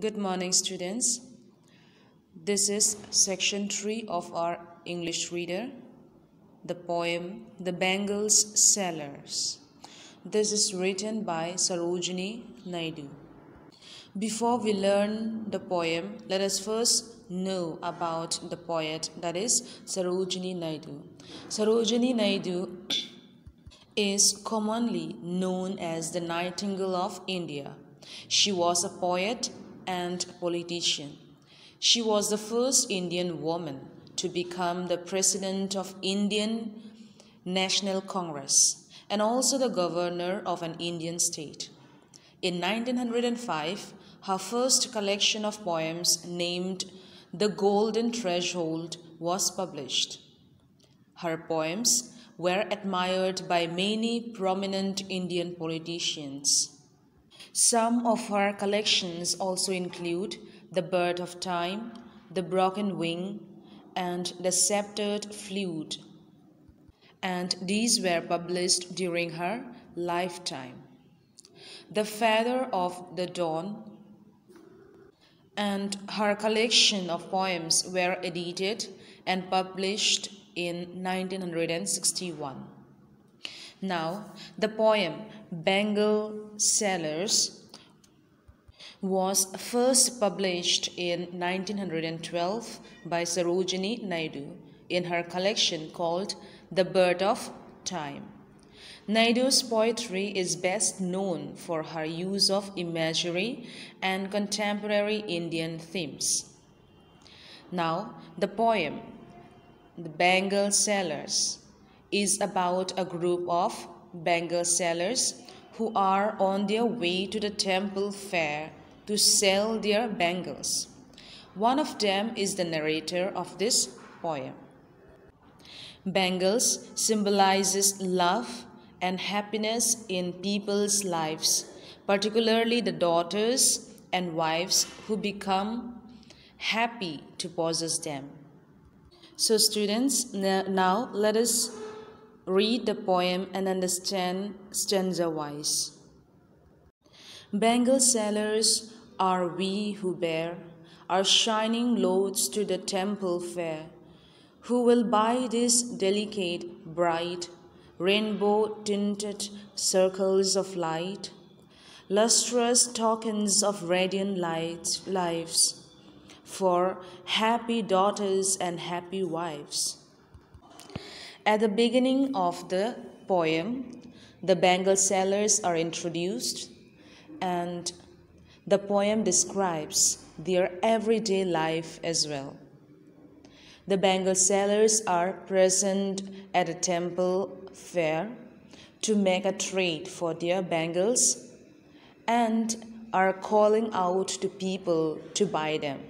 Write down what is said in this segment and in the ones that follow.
Good morning, students. This is section 3 of our English reader, the poem The Bangles Sellers. This is written by Sarojini Naidu. Before we learn the poem, let us first know about the poet, that is Sarojini Naidu. Sarojini Naidu is commonly known as the Nightingale of India. She was a poet and politician. She was the first Indian woman to become the president of Indian National Congress and also the governor of an Indian state. In 1905, her first collection of poems named The Golden Threshold was published. Her poems were admired by many prominent Indian politicians. Some of her collections also include The Bird of Time, The Broken Wing, and The Sceptered Flute, and these were published during her lifetime. The Feather of the Dawn and her collection of poems were edited and published in 1961. Now, the poem Bengal Sellers was first published in 1912 by Sarojini Naidu in her collection called The Bird of Time. Naidu's poetry is best known for her use of imagery and contemporary Indian themes. Now, the poem The Bengal Sellers is about a group of Bengal sellers who are on their way to the temple fair to sell their bangles. One of them is the narrator of this poem. Bangles symbolizes love and happiness in people's lives, particularly the daughters and wives who become happy to possess them. So students, now let us read the poem and understand stanza-wise. Bengal sellers are we who bear our shining loads to the temple fair. Who will buy these delicate, bright, rainbow-tinted circles of light, lustrous tokens of radiant lives, for happy daughters and happy wives? At the beginning of the poem, the Bengal sellers are introduced, and the poem describes their everyday life as well. The Bengal sellers are present at a temple fair to make a trade for their bangles and are calling out to people to buy them.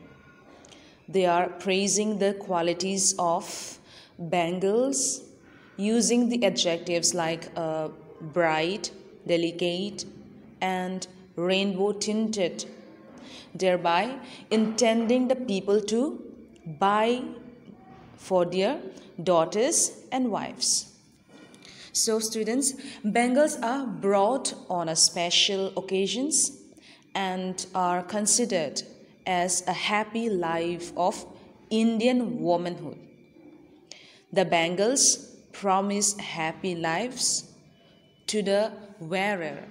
They are praising the qualities of bangles using the adjectives like bright, delicate, and rainbow tinted, thereby intending the people to buy for their daughters and wives. So students, bangles are brought on a special occasions and are considered as a happy life of Indian womanhood. The bangles promise happy lives to the wearer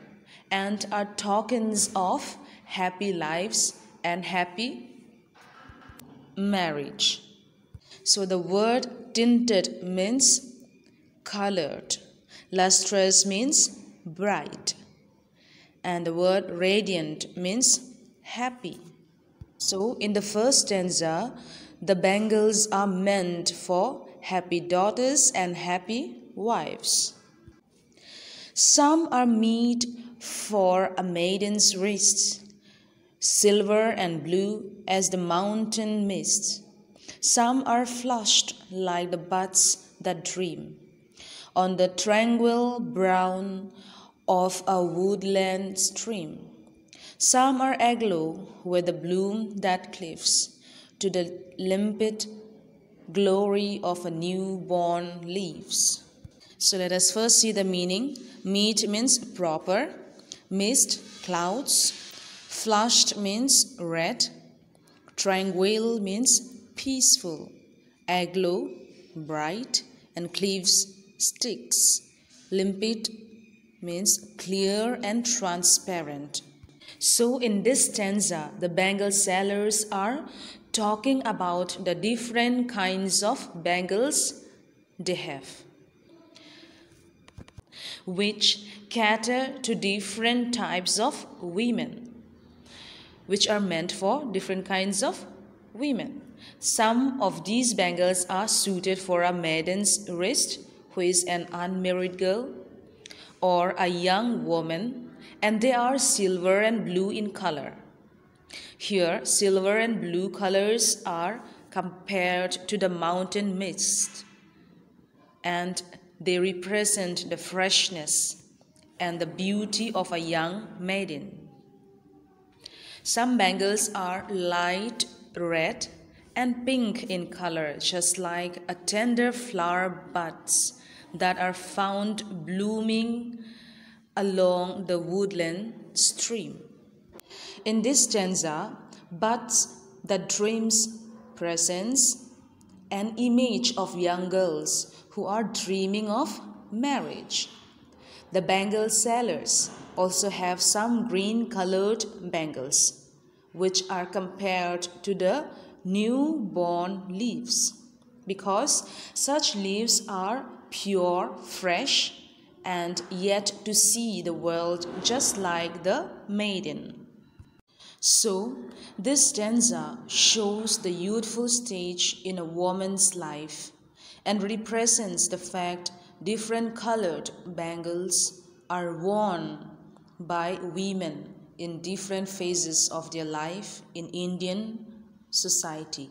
and are tokens of happy lives and happy marriage. So the word tinted means colored, lustrous means bright, and the word radiant means happy. So in the first stanza, the bangles are meant for happy daughters and happy wives. Some are meet for a maiden's wrists, silver and blue as the mountain mist. Some are flushed like the buds that dream on the tranquil brown of a woodland stream. Some are aglow with the bloom that cliffs to the limpid glory of a newborn leaves. So let us first see the meaning. Meet means proper, mist, clouds, Flushed means red. Tranquil means peaceful. Aglow, bright. And cleaves, sticks. Limpid means clear and transparent. So in this stanza, the bangle sellers are talking about the different kinds of bangles they have, which cater to different types of women, which are meant for different kinds of women. Some of these bangles are suited for a maiden's wrist, who is an unmarried girl, or a young woman, and they are silver and blue in color. Here, silver and blue colors are compared to the mountain mist, and they represent the freshness and the beauty of a young maiden. Some bangles are light red and pink in color, just like a tender flower buds that are found blooming along the woodland stream. In this stanza, buds that dreams presents an image of young girls who are dreaming of marriage. The bangle sellers also have some green-colored bangles, which are compared to the newborn leaves, because such leaves are pure, fresh, and yet to see the world just like the maiden. So, this stanza shows the youthful stage in a woman's life and represents the fact different colored bangles are worn by women in different phases of their life in Indian society.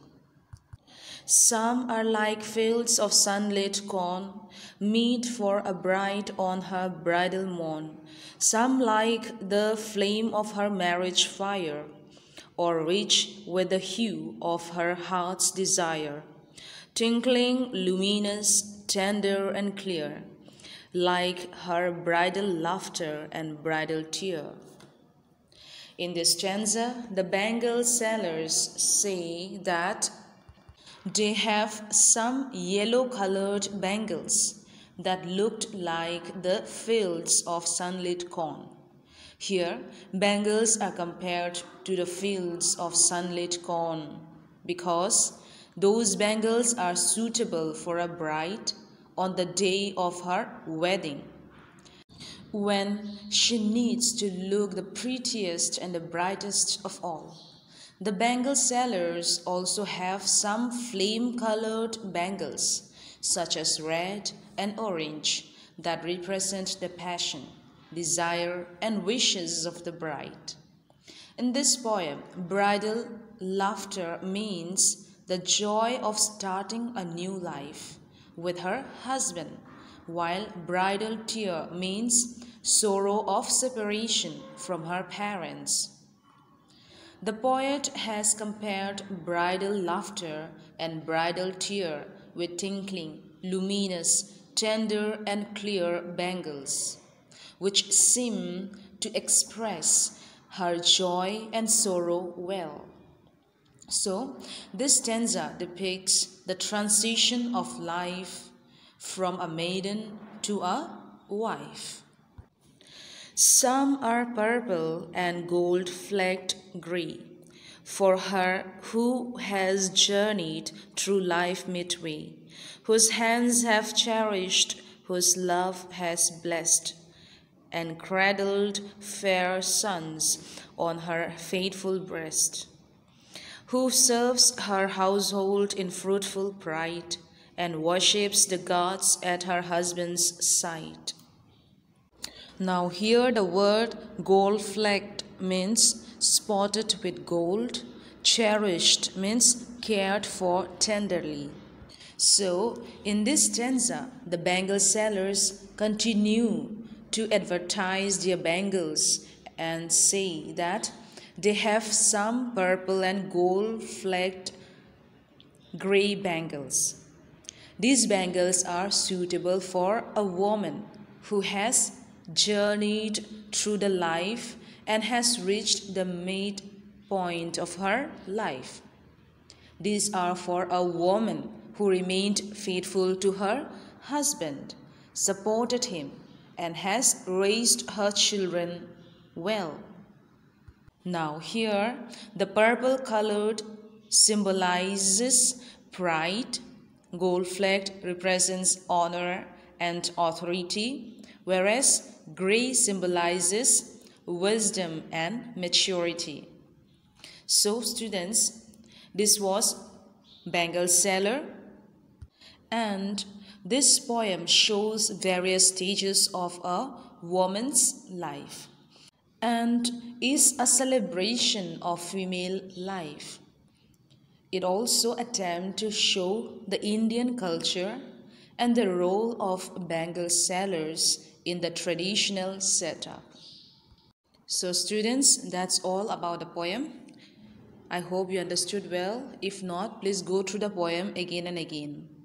Some are like fields of sunlit corn, meet for a bride on her bridal morn. Some like the flame of her marriage fire, or rich with the hue of her heart's desire, twinkling, luminous, tender and clear, like her bridal laughter and bridal tear. In this stanza, the bangle sellers say that they have some yellow-colored bangles that looked like the fields of sunlit corn. Here, bangles are compared to the fields of sunlit corn because those bangles are suitable for a bride on the day of her wedding, when she needs to look the prettiest and the brightest of all. The bangle sellers also have some flame-colored bangles, such as red and orange, that represent the passion, desire, and wishes of the bride. In this poem, bridal laughter means the joy of starting a new life with her husband, while bridal tear means sorrow of separation from her parents. The poet has compared bridal laughter and bridal tear with tinkling, luminous, tender and clear bangles, which seem to express her joy and sorrow well. So, this stanza depicts the transition of life from a maiden to a wife. Some are purple and gold-flecked gray, for her who has journeyed through life midway, whose hands have cherished, whose love has blessed, and cradled fair sons on her faithful breast, who serves her household in fruitful pride, and worships the gods at her husband's side. Now here the word gold-flecked means spotted with gold, cherished means cared for tenderly. So in this stanza, the bangle sellers continue to advertise their bangles and say that they have some purple and gold-flecked gray bangles. These bangles are suitable for a woman who has journeyed through the life and has reached the midpoint of her life. These are for a woman who remained faithful to her husband, supported him, and has raised her children well. Now, here the purple colored symbolizes pride, gold flecked represents honor and authority, whereas gray symbolizes wisdom and maturity. So, students, this was Bengal Sailor, and this poem shows various stages of a woman's life and is a celebration of female life. It also attempts to show the Indian culture and the role of Bengal sailors in the traditional setup. So students, that's all about the poem. I hope you understood well. If not, please go through the poem again and again.